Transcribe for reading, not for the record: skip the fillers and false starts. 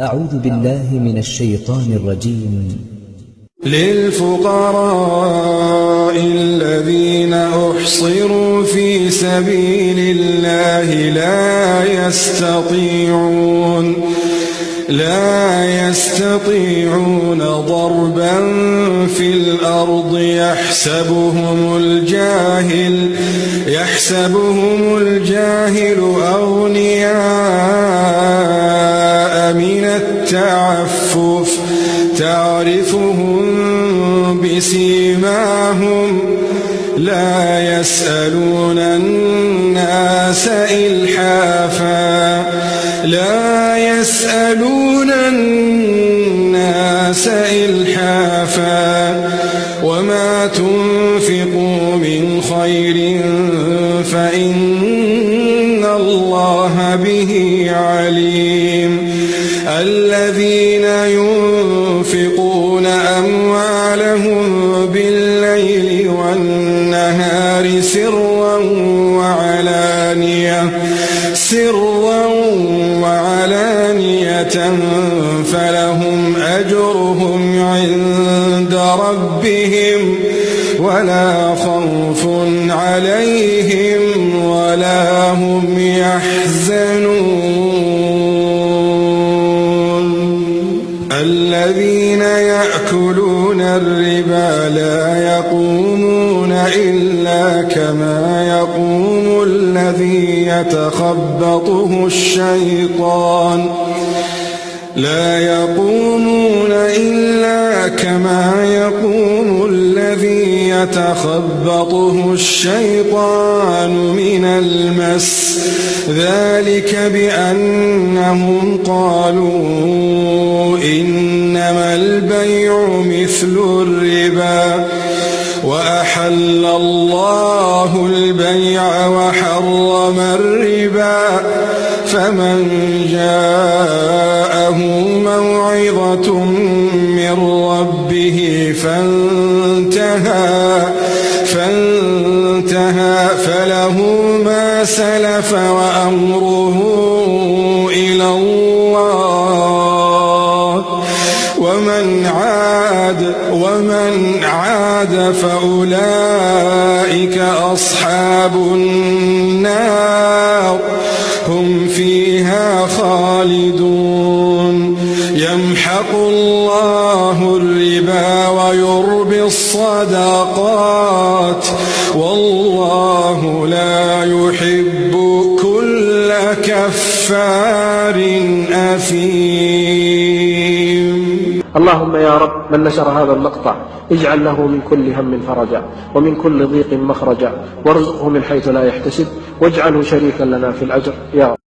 أعوذ بالله من الشيطان الرجيم. للفقراء الذين أحصروا في سبيل الله لا يستطيعون ضربا في الأرض يحسبهم الجاهل أغنياء من التعفف تعرفهم بسيماهم لا يسألون الناس إلحافا وما تنفقوا من خير فإن الله به عليم. الذين ينفقون أموالهم بالليل والنهار سرا وعلانية فلهم أجرهم عند ربهم ولا خوف عليهم ولا هم يحزنون. الذين يأكلون الربا لا يقومون إلا كما يقوم الذي يتخبطه الشيطان من المس ذلك بأنهم قالوا إنما البيع مثل الربا وأحل الله البيع وحرم الربا فمن جاءه موعظة من ربه فانتهى فله ما سلف وأمره إلى الله ومن عاد فأولئك أصحاب النار هم فيها خالدون. يمحق الله الربا ويربي الصدقات والله لا يحب كل كفار أثيم. اللهم يا رب من نشر هذا المقطع اجعل له من كل هم فرجا ومن كل ضيق مخرجا وارزقه من حيث لا يحتسب واجعله شريكا لنا في الأجر يا رب.